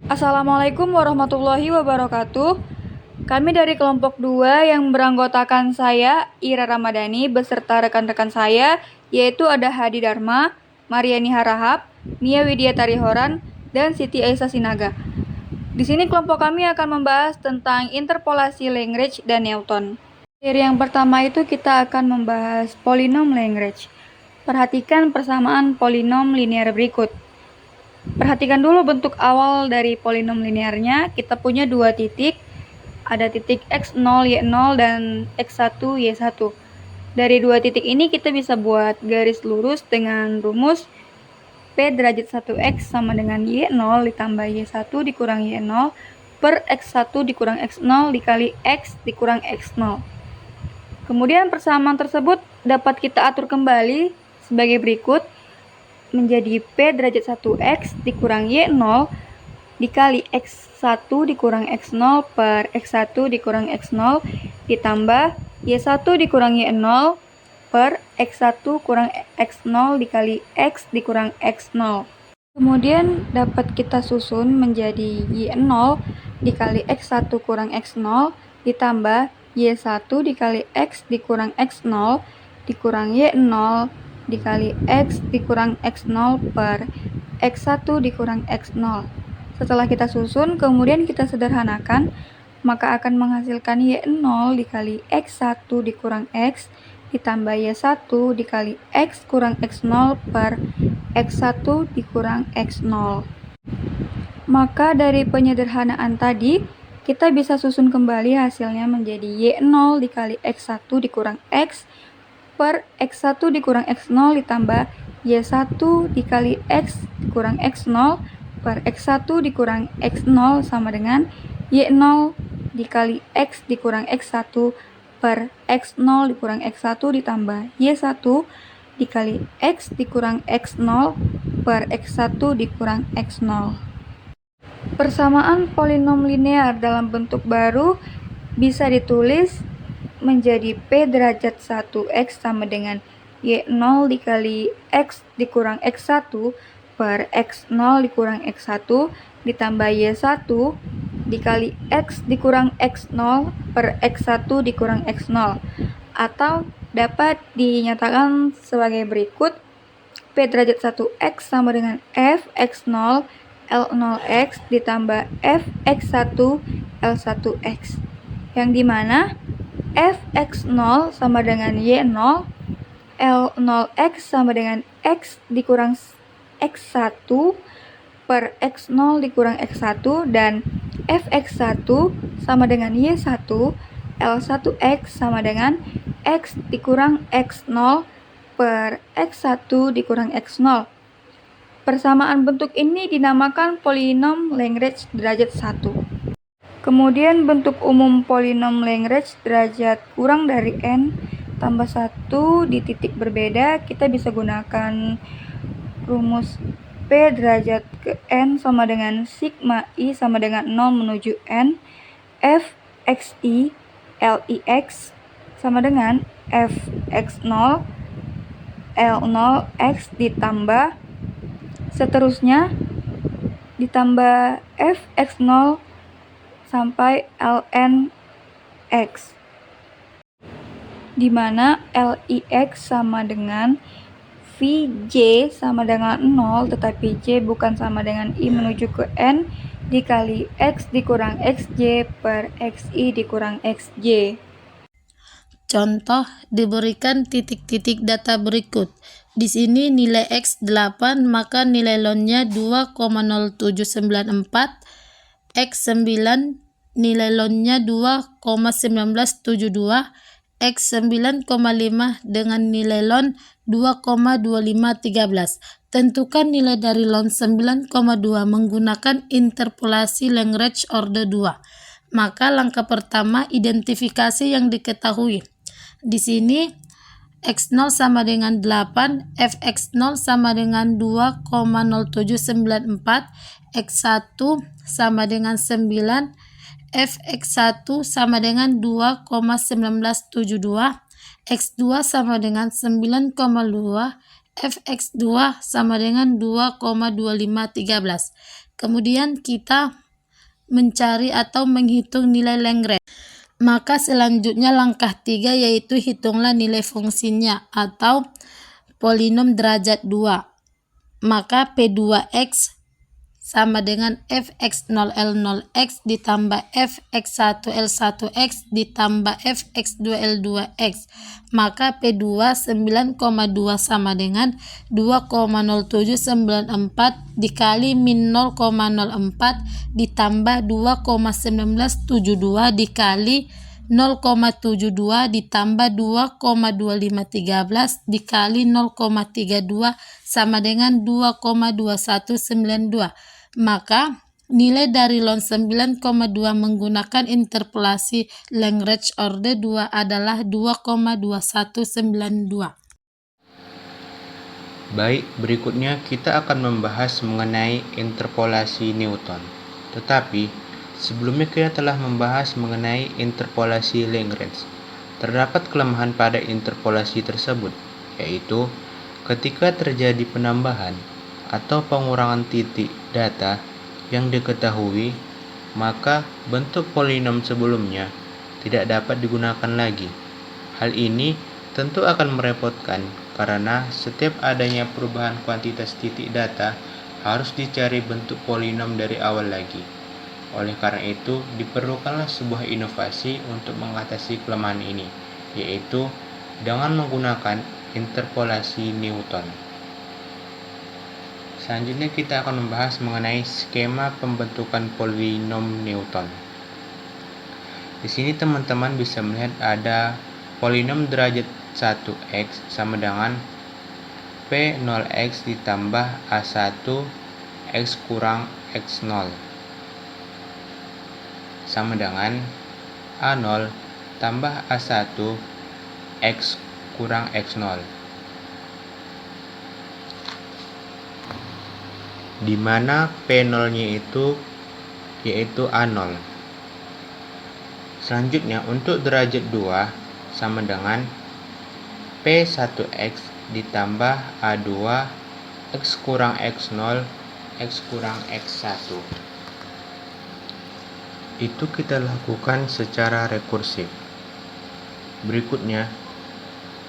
Assalamualaikum warahmatullahi wabarakatuh. Kami dari kelompok 2 yang beranggotakan saya, Ira Ramadhani, beserta rekan-rekan saya, yaitu ada Hadi Dharma, Mariani Harahap, Nia Widya Tarihoran, dan Siti Aisyah Sinaga. Di sini kelompok kami akan membahas tentang interpolasi Lagrange dan Newton. Seri yang pertama itu kita akan membahas polinom Lagrange. Perhatikan persamaan polinom linear berikut. Perhatikan dulu bentuk awal dari polinom linearnya. Kita punya dua titik, ada titik x0, y0, dan x1, y1. Dari dua titik ini kita bisa buat garis lurus dengan rumus P derajat 1x sama dengan y0 ditambah y1 dikurang y0 per x1 dikurang x0 dikali x dikurang x0. Kemudian persamaan tersebut dapat kita atur kembali sebagai berikut, menjadi P derajat 1x dikurang y0 dikali x1 dikurang x0 per x1 dikurang x0 ditambah y1 dikurang y0 per x1 kurang x0 dikali x dikurang x0. Kemudian dapat kita susun menjadi y0 dikali x1 kurang x0 ditambah y1 dikali x dikurang x0 dikurang y0 dikali x dikurang x0 per x1 dikurang x0. Setelah kita susun, kemudian kita sederhanakan, maka akan menghasilkan y0 dikali x1 dikurang x ditambah y1 dikali x kurang x0 per x1 dikurang x0. Maka dari penyederhanaan tadi, kita bisa susun kembali hasilnya menjadi y0 dikali x1 dikurang x per x1 dikurang x0 ditambah y1 dikali x dikurang x0 per x1 dikurang x0 sama dengan y0 dikali x dikurang x1 per x0 dikurang x1 ditambah y1 dikali x dikurang x0 per x1 dikurang x0. Persamaan polinom linear dalam bentuk baru bisa ditulis menjadi P derajat 1x sama dengan y0 dikali x dikurang x1 per x0 dikurang x1 ditambah y1 dikali x dikurang x0 per x1 dikurang x0, atau dapat dinyatakan sebagai berikut: P derajat 1x sama dengan f x0 L0x ditambah f x1 L1x, yang dimana fx0 sama dengan y0, L0x sama dengan x dikurang x1 per x0 dikurang x1, dan fx1 sama dengan y1, L1x sama dengan x dikurang x0 per x1 dikurang x0. Persamaan bentuk ini dinamakan polinom Lagrange derajat 1. Kemudian bentuk umum polinom Lagrange derajat kurang dari n tambah 1 di titik berbeda, kita bisa gunakan rumus P derajat ke n sama dengan sigma i sama dengan 0 menuju n, f xi lix sama dengan f x0 L0x ditambah seterusnya ditambah f x0 sampai ln x, di mana lix sama dengan Vj sama dengan 0, tetapi J bukan sama dengan I menuju ke N dikali X dikurang Xj per Xi dikurang Xj. Contoh, diberikan titik-titik data berikut. Di sini nilai X 8, maka nilai ln-nya 2,0794, X 9, nilai ln-nya 2,1972, X 9,5 dengan nilai ln 2,2513. Tentukan nilai dari ln 9,2 menggunakan interpolasi Lagrange orde 2. Maka langkah pertama, identifikasi yang diketahui. Di sini x0 sama dengan 8, fx0 sama dengan 2,0794, x1 sama dengan 9, fx1 sama dengan 2,1972, x2 sama dengan 9,2, fx2 sama dengan 2,2513. Kemudian kita mencari atau menghitung nilai Lagrange. Maka selanjutnya langkah 3 yaitu hitunglah nilai fungsinya atau polinom derajat 2. Maka P2x sama dengan fx0L0x ditambah fx1L1x ditambah fx2L2x. Maka P2 9,2 sama dengan 2,0794 dikali min 0,04 ditambah 2,1972 dikali 0,72 ditambah 2,2513 dikali 0,32 sama dengan 2,2192. Maka nilai dari ln 9,2 menggunakan interpolasi Lagrange orde 2 adalah 2,2192. Baik, berikutnya kita akan membahas mengenai interpolasi Newton. Tetapi, sebelumnya kita telah membahas mengenai interpolasi Lagrange. Terdapat kelemahan pada interpolasi tersebut, yaitu ketika terjadi penambahan atau pengurangan titik data yang diketahui, maka bentuk polinom sebelumnya tidak dapat digunakan lagi. Hal ini tentu akan merepotkan karena setiap adanya perubahan kuantitas titik data harus dicari bentuk polinom dari awal lagi. Oleh karena itu, diperlukanlah sebuah inovasi untuk mengatasi kelemahan ini, yaitu dengan menggunakan interpolasi Newton. Selanjutnya kita akan membahas mengenai skema pembentukan polinom Newton. Di sini teman-teman bisa melihat ada polinom derajat 1x sama dengan P0x ditambah A1 x kurang x0 sama dengan A0 tambah A1 x kurang x0, di mana P0-nya itu yaitu A0. Selanjutnya untuk derajat 2 sama dengan P1x ditambah A2 x kurang x0 x kurang x1. Itu kita lakukan secara rekursif. Berikutnya,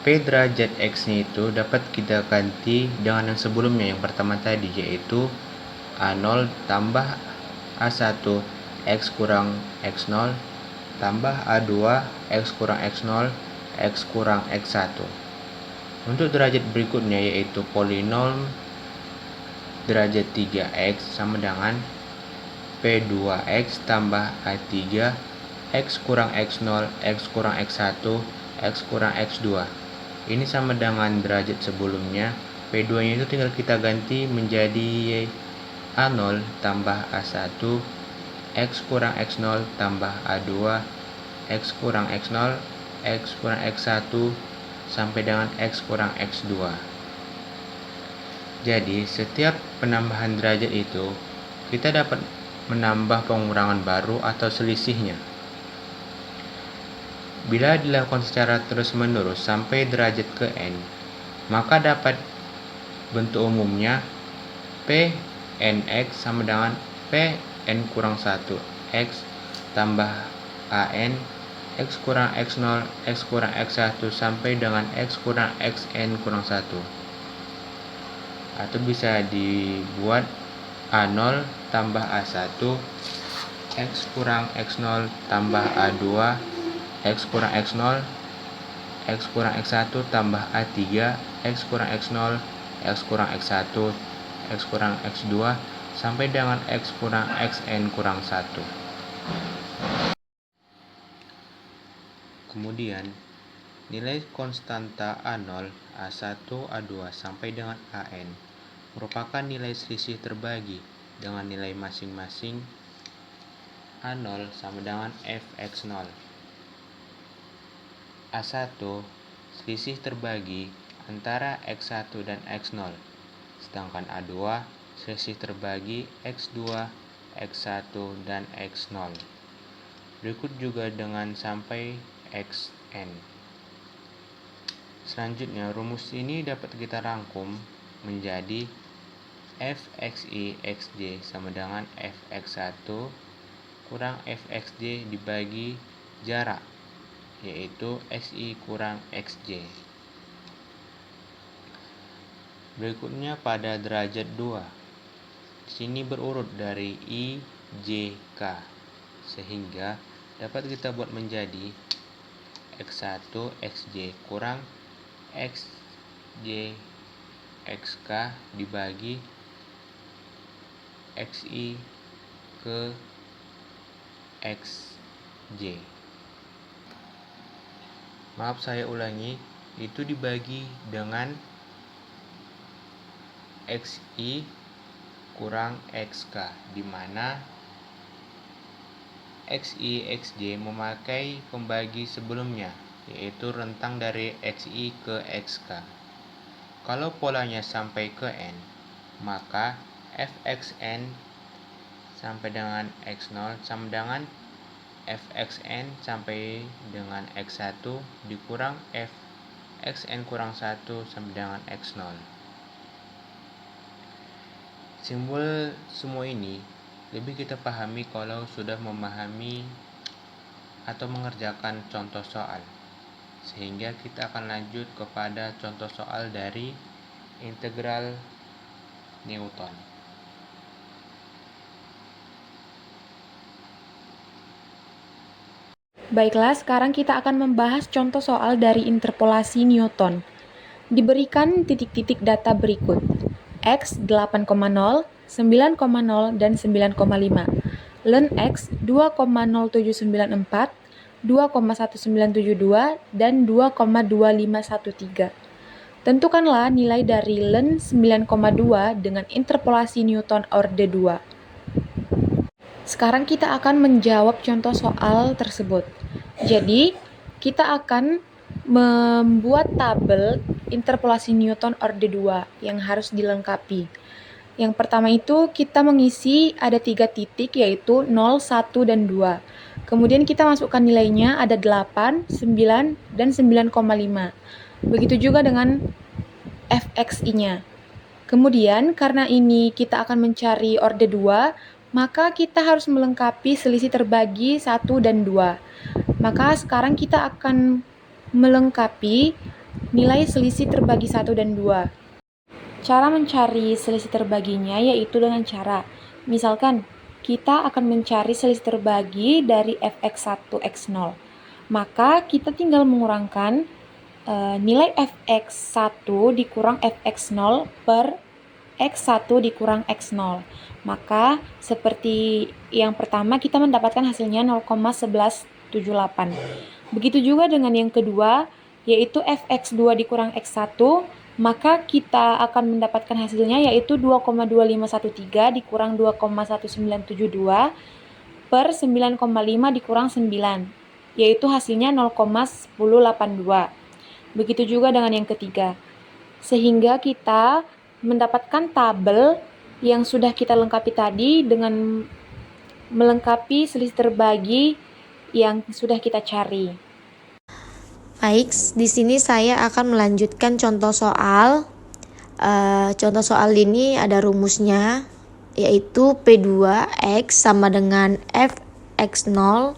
P derajat x-nya itu dapat kita ganti dengan yang sebelumnya, yang pertama tadi, yaitu A0 tambah A1 x kurang x0 tambah A2 x kurang x0 x kurang x1. Untuk derajat berikutnya yaitu polinom derajat 3x sama dengan P2x tambah A3 x kurang x0 x kurang x1 x kurang x2. Ini sama dengan derajat sebelumnya. P2 nya itu tinggal kita ganti menjadi A0 tambah A1 x kurang x0 tambah A2 x kurang x0 x kurang x1 sampai dengan x kurang x2. Jadi setiap penambahan derajat itu kita dapat menambah pengurangan baru atau selisihnya. Bila dilakukan secara terus-menerus sampai derajat ke n, maka dapat bentuk umumnya P nx sama dengan P n kurang 1 x tambah an x kurang x0 x kurang x1 sampai dengan x kurang xn kurang 1. Atau bisa dibuat A0 tambah A1 x kurang x0 tambah A2 x kurang x0 x kurang x1 tambah A3 x kurang x0 x kurang x1 x kurang x2 sampai dengan x kurang xn kurang 1. Kemudian nilai konstanta A0, A1, A2 sampai dengan An merupakan nilai selisih terbagi dengan nilai masing-masing A0 sama dengan fx0. A1 selisih terbagi antara x1 dan x0, sedangkan A2 selisih terbagi x2, x1 dan x0. Berikut juga dengan sampai xn. Selanjutnya rumus ini dapat kita rangkum menjadi fxi xj sama dengan fx1 kurang fxj dibagi jarak, yaitu xi kurang xj. Berikutnya pada derajat 2. Di sini berurut dari I, J, K, sehingga dapat kita buat menjadi x1 xj kurang xj xk dibagi xi ke xj. Maaf, saya ulangi, itu dibagi dengan xi kurang xk, di mana xi xj memakai pembagi sebelumnya, yaitu rentang dari xi ke xk. Kalau polanya sampai ke n, maka fxn sampai dengan x0 sama dengan fxn sampai dengan x1 dikurang fxn kurang 1 sama dengan x0. Simbol semua ini lebih kita pahami kalau sudah memahami atau mengerjakan contoh soal, sehingga kita akan lanjut kepada contoh soal dari integral Newton. Baiklah, sekarang kita akan membahas contoh soal dari interpolasi Newton. Diberikan titik-titik data berikut: X 8,0, 9,0, dan 9,5. Ln X 2,0794, 2,1972, dan 2,2513. Tentukanlah nilai dari ln 9,2 dengan interpolasi Newton orde 2. Sekarang kita akan menjawab contoh soal tersebut. Jadi, kita akan membuat tabel interpolasi Newton orde 2 yang harus dilengkapi. Yang pertama itu kita mengisi ada 3 titik, yaitu 0, 1, dan 2. Kemudian kita masukkan nilainya ada 8, 9, dan 9,5. Begitu juga dengan fxi-nya. Kemudian karena ini kita akan mencari orde 2, maka kita harus melengkapi selisih terbagi 1 dan 2. Maka sekarang kita akan melengkapi nilai selisih terbagi 1 dan 2. Cara mencari selisih terbaginya yaitu dengan cara, misalkan kita akan mencari selisih terbagi dari fx1 x0. Maka kita tinggal mengurangkan nilai fx1 dikurang fx0 per x1 dikurang x0. Maka seperti yang pertama kita mendapatkan hasilnya 0,1178. Begitu juga dengan yang kedua, yaitu fx2 dikurang x1, maka kita akan mendapatkan hasilnya yaitu 2,2513 dikurang 2,1972 per 9,5 dikurang 9, yaitu hasilnya 0,1082. Begitu juga dengan yang ketiga. Sehingga kita mendapatkan tabel yang sudah kita lengkapi tadi dengan melengkapi selisih terbagi yang sudah kita cari. Baik, di sini saya akan melanjutkan contoh soal. Contoh soal ini ada rumusnya, yaitu P2X sama dengan Fx0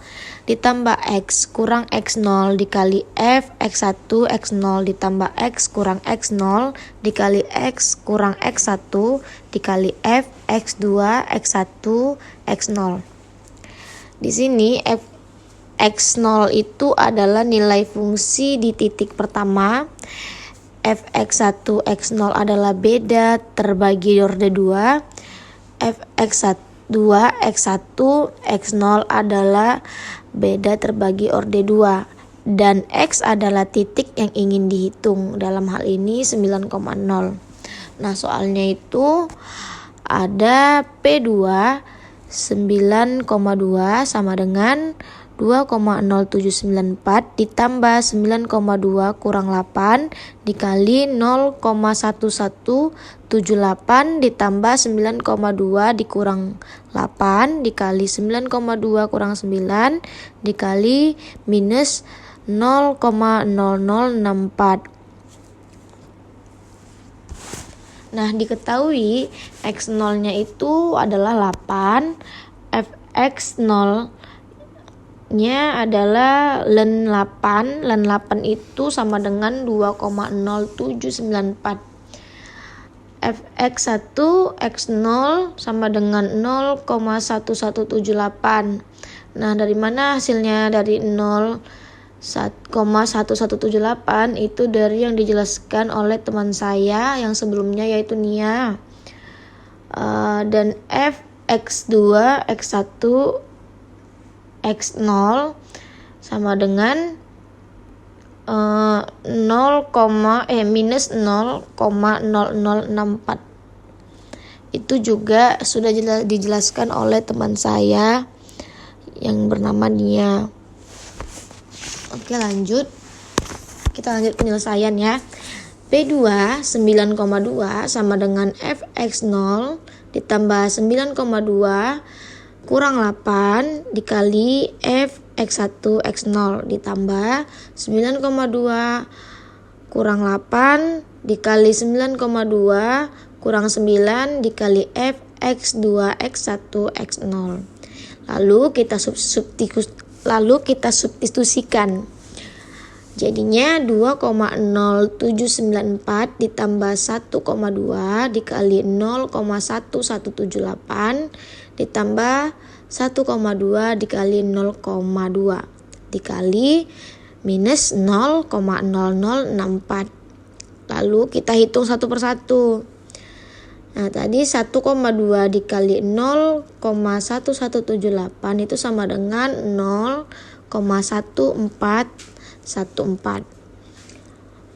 ditambah X kurang X0 dikali F X1 X0 ditambah X kurang X0 dikali X kurang X1 dikali F X2 X1 X0. Di sini F X0 itu adalah nilai fungsi di titik pertama. Fx1 X0 adalah beda terbagi orde 2. Fx2 X1 X0 adalah beda terbagi orde 2. Dan X adalah titik yang ingin dihitung. Dalam hal ini 9,0. Nah, soalnya itu ada P2 9,2 sama dengan 2,0794 ditambah 9,2 kurang 8 dikali 0,1178 ditambah 9,2 dikurang 8 dikali 9,2 kurang 9 dikali minus 0,0064. Nah, diketahui X0-nya itu adalah 8, Fx0-nya adalah len 8. Len 8 itu sama dengan 2,0794. Fx1 X0 sama dengan 0,1178. Nah, dari mana hasilnya dari 0,1178? Itu dari yang dijelaskan oleh teman saya yang sebelumnya, yaitu Nia. Dan Fx2 X1 X0 sama dengan minus 0,0064. Itu juga sudah dijelaskan oleh teman saya yang bernama Nia. Oke, lanjut. Kita lanjut penyelesaian ya. P2 9,2 sama dengan Fx0 ditambah 9,2 kurang 8 dikali Fx1 X0 ditambah 9,2 kurang 8 dikali 9,2 kurang 9 dikali Fx2 X1 X0. Lalu kita substitusikan. Jadinya 2,0794 ditambah 1,2 dikali 0,1178 ditambah 1,2 dikali 0,2 dikali minus 0,0064. Lalu kita hitung satu persatu. Nah, tadi 1,2 dikali 0,1178 itu sama dengan 0,1414.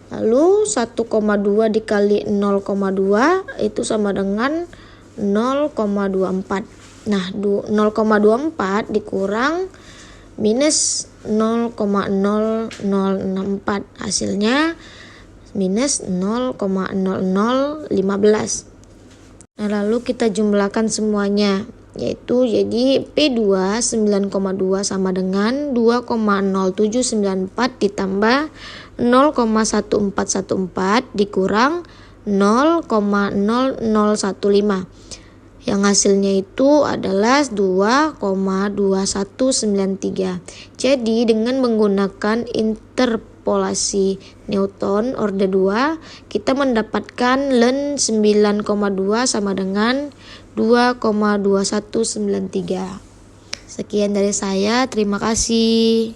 Lalu 1,2 dikali 0,2 itu sama dengan 0,24. Nah, 0,24 dikurang minus 0,0064. Hasilnya minus 0,0015. Nah, lalu kita jumlahkan semuanya, yaitu jadi P2 9,2 sama dengan 2,0794 ditambah 0,1414 dikurang 0,0015. Yang hasilnya itu adalah 2,2193. Jadi dengan menggunakan interpolasi Newton orde 2, kita mendapatkan len 9,2 sama dengan 2,2193. Sekian dari saya, terima kasih.